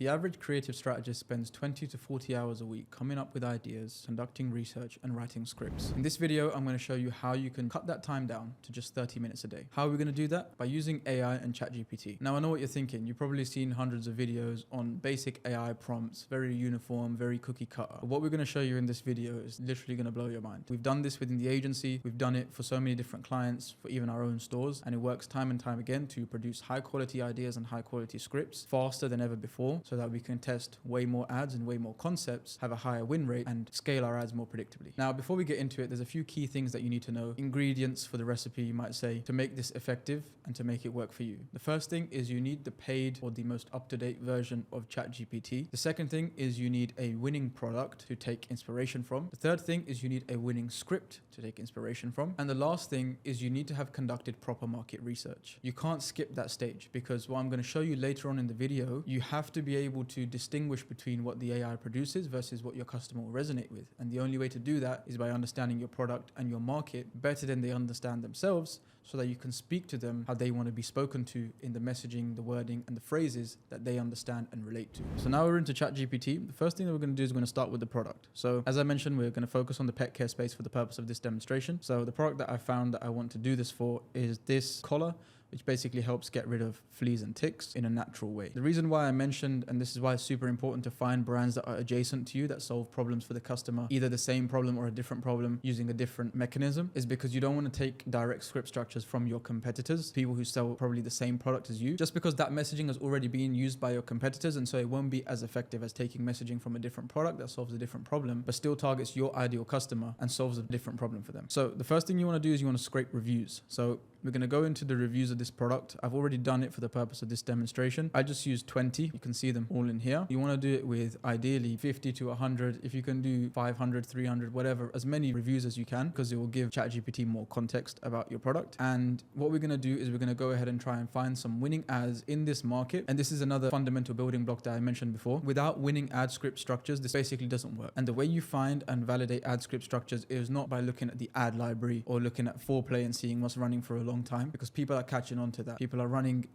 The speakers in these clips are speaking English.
The average creative strategist spends 20 to 40 hours a week coming up with ideas, conducting research, and writing scripts. In this video, I'm going to show you how you can cut that time down to just 30 minutes a day. How are we going to do that? By using AI and ChatGPT. Now, I know what you're thinking. You've probably seen hundreds of videos on basic AI prompts, very uniform, very cookie cutter. But what we're going to show you in this video is literally going to blow your mind. We've done this within the agency. We've done it for so many different clients, for even our own stores, and it works time and time again to produce high quality ideas and high quality scripts faster than ever before, so that we can test way more ads and way more concepts, have a higher win rate, and scale our ads more predictably. Now, before we get into it, there's a few key things that you need to know, ingredients for the recipe, you might say, to make this effective and to make it work for you. The first thing is you need the paid or the most up-to-date version of ChatGPT. The second thing is you need a winning product to take inspiration from. The third thing is you need a winning script to take inspiration from. And the last thing is you need to have conducted proper market research. You can't skip that stage, because what I'm going to show you later on in the video, you have to be able to distinguish between what the AI produces versus what your customer will resonate with. And the only way to do that is by understanding your product and your market better than they understand themselves, so that you can speak to them how they want to be spoken to in the messaging, the wording, and the phrases that they understand and relate to. So now we're into ChatGPT. The first thing that we're going to do is we're going to start with the product. So as I mentioned, we're going to focus on the pet care space for the purpose of this demonstration. So the product that I found that I want to do this for is this collar, which basically helps get rid of fleas and ticks in a natural way. The reason why I mentioned, and this is why it's super important to find brands that are adjacent to you, that solve problems for the customer, either the same problem or a different problem using a different mechanism, is because you don't want to take direct script structures from your competitors, people who sell probably the same product as you, just because that messaging has already been used by your competitors, and so it won't be as effective as taking messaging from a different product that solves a different problem, but still targets your ideal customer and solves a different problem for them. So the first thing you want to do is you want to scrape reviews. So we're going to go into the reviews of this product. I've already done it for the purpose of this demonstration. I just used 20. You can see them all in here. You want to do it with ideally 50 to 100. If you can do 500, 300, whatever, as many reviews as you can, because it will give ChatGPT more context about your product. And what we're going to do is we're going to go ahead and try and find some winning ads in this market. And this is another fundamental building block that I mentioned before. Without winning ad script structures, this basically doesn't work. And the way you find and validate ad script structures is not by looking at the ad library or looking at foreplay and seeing what's running for a long time, because people are catching on to that. People are running,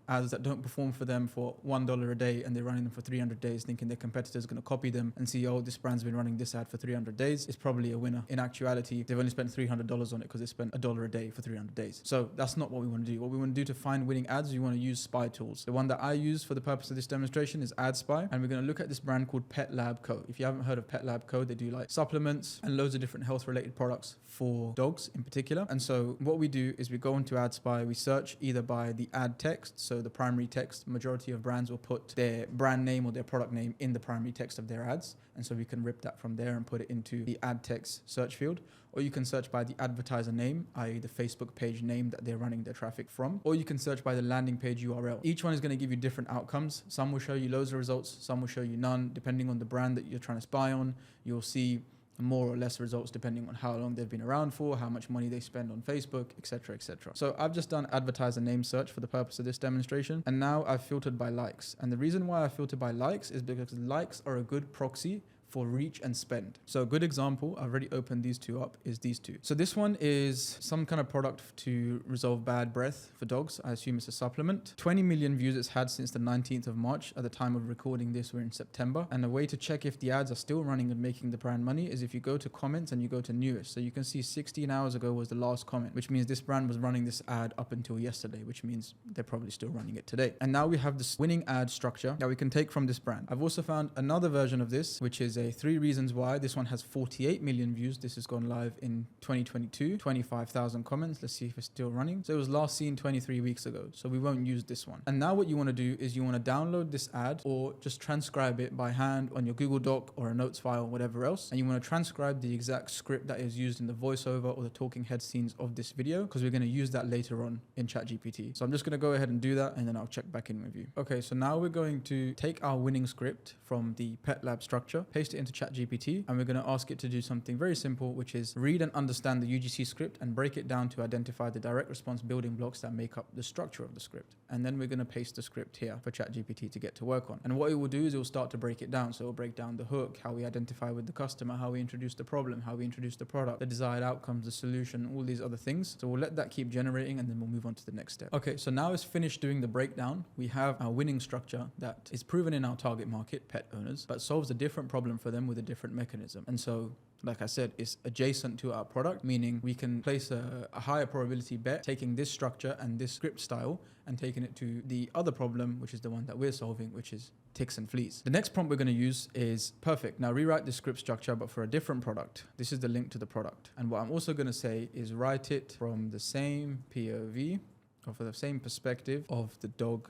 ads that don't perform for them for $1 a day, and they're running them for 300 days, thinking their competitor is going to copy them and see, oh, this brand's been running this ad for 300 days. It's probably a winner. In actuality, they've only spent $300 on it because they spent $1 a day for 300 days. So that's not what we want to do. What we want to do to find winning ads, you want to use spy tools. The one that I use for the purpose of this demonstration is AdSpy, and we're going to look at this brand called Pet Lab Co. If you haven't heard of Pet Lab Co, they do like supplements and loads of different health related products for dogs in particular. And so what we do is we go into AdSpy, we search either by the ad text, so the primary text. Majority of brands will put their brand name or their product name in the primary text of their ads, and so we can rip that from there and put it into the ad text search field. Or you can search by the advertiser name, i.e. the Facebook page name that they're running their traffic from, or you can search by the landing page URL. Each one is going to give you different outcomes. Some will show you loads of results, some will show you none. Depending on the brand that you're trying to spy on, you'll see more or less results depending on how long they've been around for, how much money they spend on Facebook, etc., etc. So I've just done advertiser name search for the purpose of this demonstration, and now I've filtered by likes. And the reason why I filter by likes is because likes are a good proxy for reach and spend. So a good example, I've already opened these two up, is these two. So this one is some kind of product to resolve bad breath for dogs. I assume it's a supplement. 20 million views it's had since the 19th of March. At the time of recording this, we're in September. And a way to check if the ads are still running and making the brand money is if you go to comments and you go to newest. So you can see 16 hours ago was the last comment, which means this brand was running this ad up until yesterday, which means they're probably still running it today. And now we have this winning ad structure that we can take from this brand. I've also found another version of this, which is a 3 reasons why. This one has 48 million views. This has gone live in 2022, 25,000 comments. Let's see if it's still running. So it was last seen 23 weeks ago. So we won't use this one. And now what you want to do is you want to download this ad or just transcribe it by hand on your Google Doc or a notes file, whatever else. And you want to transcribe the exact script that is used in the voiceover or the talking head scenes of this video, because we're going to use that later on in ChatGPT. So I'm just going to go ahead and do that, and then I'll check back in with you. Okay, so now we're going to take our winning script from the Pet Lab structure, paste paste it into ChatGPT, and we're going to ask it to do something very simple, which is read and understand the UGC script and break it down to identify the direct response building blocks that make up the structure of the script. And then we're going to paste the script here for ChatGPT to get to work on. And what it will do is it will start to break it down. So it will break down the hook, how we identify with the customer, how we introduce the problem, how we introduce the product, the desired outcomes, the solution, all these other things. So we'll let that keep generating, and then we'll move on to the next step. Okay, so now it's finished doing the breakdown. We have our winning structure that is proven in our target market, pet owners, but solves a different problem for them with a different mechanism. And so, like I said, it's adjacent to our product, meaning we can place a higher probability bet taking this structure and this script style and taking it to the other problem, which is the one that we're solving, which is ticks and fleas. The next prompt we're going to use is perfect. Now rewrite the script structure, but for a different product. This is the link to the product. And what I'm also going to say is write it from the same POV or for the same perspective of the dog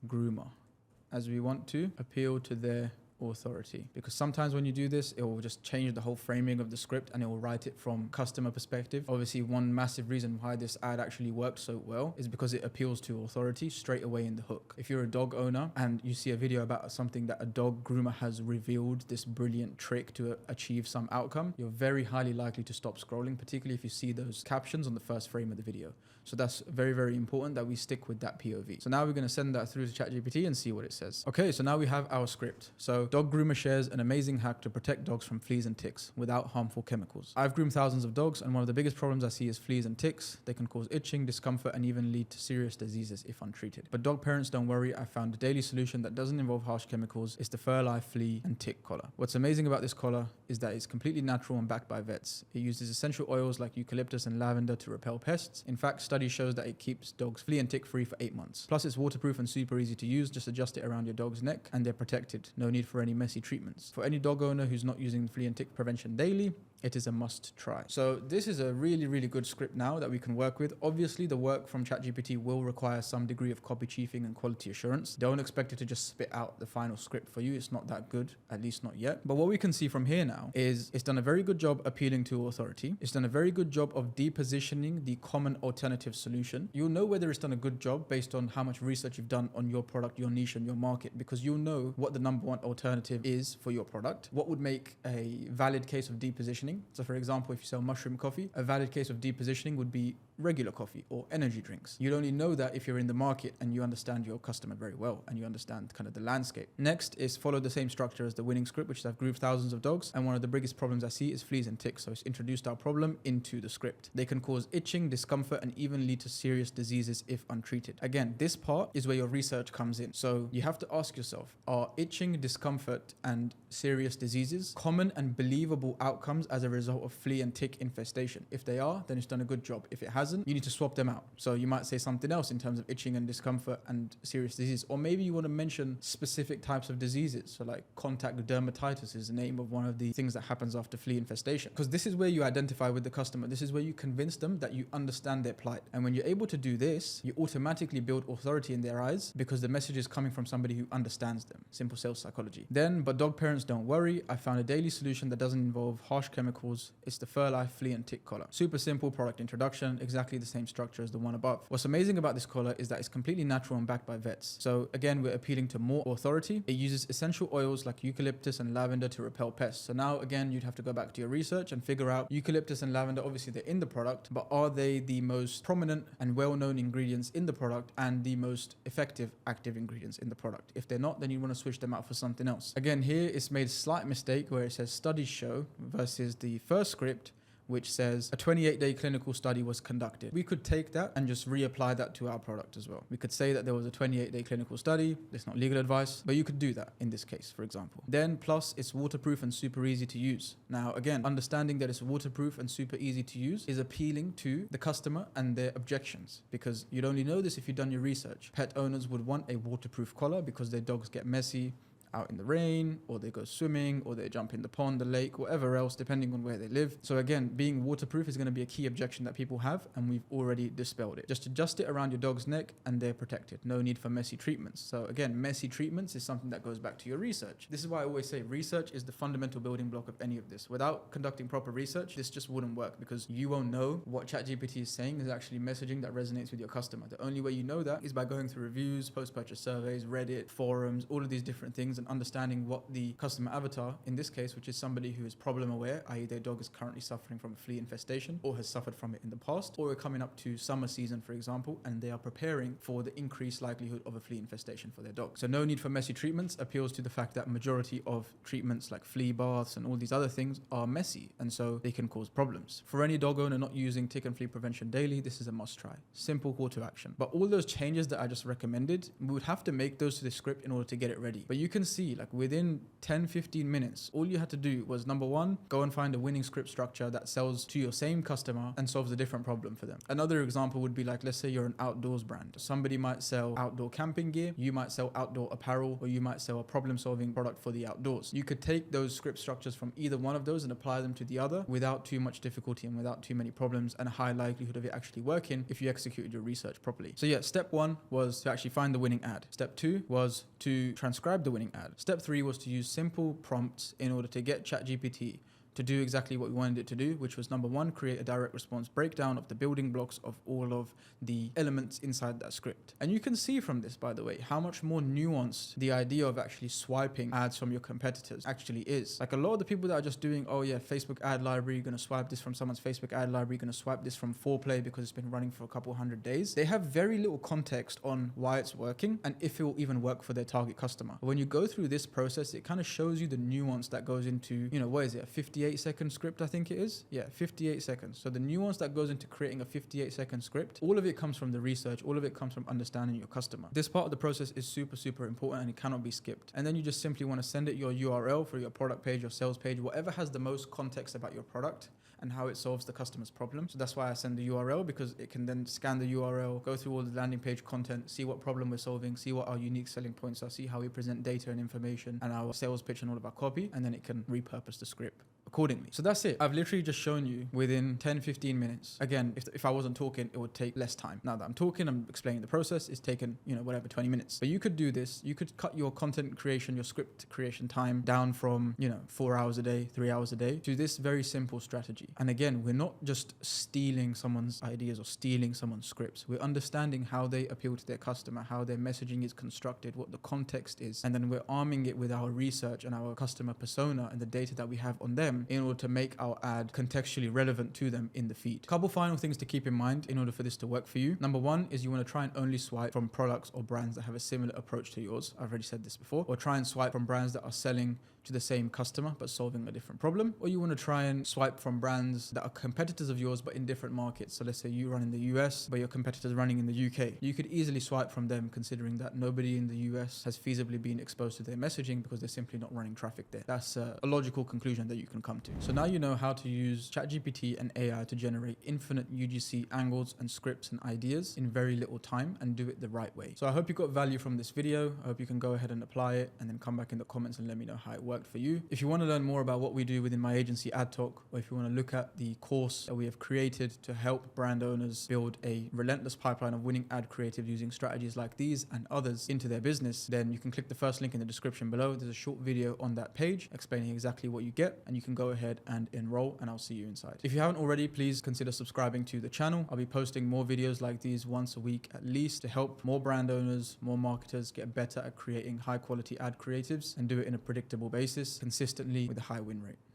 groomer, as we want to appeal to their authority, because sometimes when you do this, it will just change the whole framing of the script and it will write it from customer perspective. Obviously, one massive reason why this ad actually worked so well is because it appeals to authority straight away in the hook. If you're a dog owner and you see a video about something that a dog groomer has revealed this brilliant trick to achieve some outcome, you're very highly likely to stop scrolling, particularly if you see those captions on the first frame of the video. So that's very, very important that we stick with that POV. So now we're going to send that through to ChatGPT and see what it says. Okay, so now we have our script. So dog groomer shares an amazing hack to protect dogs from fleas and ticks without harmful chemicals. I've groomed thousands of dogs, and one of the biggest problems I see is fleas and ticks. They can cause itching, discomfort, and even lead to serious diseases if untreated. But dog parents, don't worry. I found a daily solution that doesn't involve harsh chemicals. It's the Fur Life flea and tick collar. What's amazing about this collar is that it's completely natural and backed by vets. It uses essential oils like eucalyptus and lavender to repel pests. In fact, study shows that it keeps dogs flea and tick free for 8 months. Plus, it's waterproof and super easy to use. Just adjust it around your dog's neck and they're protected. No need for any messy treatments. For any dog owner who's not using flea and tick prevention daily, it is a must try. So this is a really, really good script now that we can work with. Obviously, the work from ChatGPT will require some degree of copy chiefing and quality assurance. Don't expect it to just spit out the final script for you. It's not that good, at least not yet. But what we can see from here now is it's done a very good job appealing to authority. It's done a very good job of depositioning the common alternative solution. You'll know whether it's done a good job based on how much research you've done on your product, your niche, and your market, because you'll know what the number one alternative is for your product. What would make a valid case of depositioning? So for example, if you sell mushroom coffee, a valid case of depositioning would be regular coffee or energy drinks. You'd only know that if you're in the market and you understand your customer very well and you understand kind of the landscape. Next is follow the same structure as the winning script, which is I've groomed thousands of dogs, and one of the biggest problems I see is fleas and ticks. So it's introduced our problem into the script. They can cause itching, discomfort, and even lead to serious diseases if untreated. Again, this part is where your research comes in. So you have to ask yourself, are itching, discomfort, and serious diseases common and believable outcomes as a result of flea and tick infestation? If they are, then it's done a good job. If it hasn't, you need to swap them out. So you might say something else in terms of itching and discomfort and serious disease. Or maybe you want to mention specific types of diseases. So like contact dermatitis is the name of one of the things that happens after flea infestation. Because this is where you identify with the customer. This is where you convince them that you understand their plight. And when you're able to do this, you automatically build authority in their eyes because the message is coming from somebody who understands them. Simple sales psychology. Then, but dog parents, don't worry. I found a daily solution that doesn't involve harsh chemicals. It's the Fur Life flea and tick collar. Super simple product introduction, exactly the same structure as the one above. What's amazing about this collar is that it's completely natural and backed by vets. So again, we're appealing to more authority. It uses essential oils like eucalyptus and lavender to repel pests. So now again, you'd have to go back to your research and figure out eucalyptus and lavender, obviously they're in the product, but are they the most prominent and well-known ingredients in the product and the most effective active ingredients in the product? If they're not, then you want to switch them out for something else. Again, here it's made a slight mistake where it says studies show versus the first script, which says a 28-day clinical study was conducted. We could take that and just reapply that to our product as well. We could say that there was a 28-day clinical study. It's not legal advice, but you could do that in this case, for example. Then plus it's waterproof and super easy to use. Now, again, understanding that it's waterproof and super easy to use is appealing to the customer and their objections, because you'd only know this if you've done your research. Pet owners would want a waterproof collar because their dogs get messy out in the rain, or they go swimming, or they jump in the pond, the lake, whatever else, depending on where they live. So again, being waterproof is going to be a key objection that people have, and we've already dispelled it. Just adjust it around your dog's neck and they're protected. No need for messy treatments. So again, messy treatments is something that goes back to your research. This is why I always say research is the fundamental building block of any of this. Without conducting proper research, this just wouldn't work, because you won't know what ChatGPT is saying is actually messaging that resonates with your customer. The only way you know that is by going through reviews, post-purchase surveys, Reddit, forums, all of these different things, and understanding what the customer avatar, in this case, which is somebody who is problem aware, i.e. their dog is currently suffering from a flea infestation or has suffered from it in the past, or we're coming up to summer season, for example, and they are preparing for the increased likelihood of a flea infestation for their dog. So no need for messy treatments appeals to the fact that majority of treatments like flea baths and all these other things are messy, and so they can cause problems. For any dog owner not using tick and flea prevention daily, this is a must try. Simple call to action. But all those changes that I just recommended, we would have to make those to the script in order to get it ready. But you can see, like, within 10-15 minutes, all you had to do was, number one, go and find a winning script structure that sells to your same customer and solves a different problem for them. Another example would be like, let's say you're an outdoors brand. Somebody might sell outdoor camping gear, you might sell outdoor apparel, or you might sell a problem-solving product for the outdoors. You could take those script structures from either one of those and apply them to the other without too much difficulty and without too many problems, and a high likelihood of it actually working if you executed your research properly. So yeah, step one was to actually find the winning ad. Step two was to transcribe the winning ad. Step three was to use simple prompts in order to get ChatGPT to do exactly what we wanted it to do, which was, number one, create a direct response breakdown of the building blocks of all of the elements inside that script. And you can see from this, by the way, how much more nuanced the idea of actually swiping ads from your competitors actually is. Like, a lot of the people that are just doing, oh yeah, Facebook ad library, you're going to swipe this from someone's Facebook ad library, you're going to swipe this from 4Play because it's been running for a couple hundred days. They have very little context on why it's working and if it will even work for their target customer. But when you go through this process, it kind of shows you the nuance that goes into, you know, what is it, a 58-second script, I think it is? Yeah, 58 seconds. So the nuance that goes into creating a 58-second script, all of it comes from the research, all of it comes from understanding your customer. This part of the process is super, super important and it cannot be skipped. And then you just simply want to send it your URL for your product page, your sales page, whatever has the most context about your product and how it solves the customer's problem. So that's why I send the URL, because it can then scan the URL, go through all the landing page content, see what problem we're solving, see what our unique selling points are, see how we present data and information and our sales pitch and all of our copy, and then it can repurpose the script accordingly. So that's it. I've literally just shown you within 10-15 minutes. Again, if I wasn't talking, it would take less time. Now that I'm talking, I'm explaining the process, it's taken, you know, whatever, 20 minutes. But you could do this. You could cut your content creation, your script creation time down from, you know, 4 hours a day, 3 hours a day to this very simple strategy. And again, we're not just stealing someone's ideas or stealing someone's scripts. We're understanding how they appeal to their customer, how their messaging is constructed, what the context is. And then we're arming it with our research and our customer persona and the data that we have on them in order to make our ad contextually relevant to them in the feed. Couple final things to keep in mind in order for this to work for you. Number one is you want to try and only swipe from products or brands that have a similar approach to yours. I've already said this before. Or try and swipe from brands that are selling to the same customer but solving a different problem. Or you want to try and swipe from brands that are competitors of yours but in different markets. So let's say you run in the US but your competitor's running in the UK. You could easily swipe from them, considering that nobody in the US has feasibly been exposed to their messaging because they're simply not running traffic there. That's a logical conclusion that you can come to. So now you know how to use ChatGPT and AI to generate infinite UGC angles and scripts and ideas in very little time and do it the right way. So I hope you got value from this video. I hope you can go ahead and apply it and then come back in the comments and let me know how it worked for you. If you want to learn more about what we do within my agency AdTalk, or if you want to look at the course that we have created to help brand owners build a relentless pipeline of winning ad creative using strategies like these and others into their business, then you can click the first link in the description below. There's a short video on that page explaining exactly what you get, and you can go ahead and enroll, and I'll see you inside. If you haven't already, please consider subscribing to the channel. I'll be posting more videos like these once a week at least to help more brand owners, more marketers get better at creating high quality ad creatives and do it in a predictable basis consistently with a high win rate.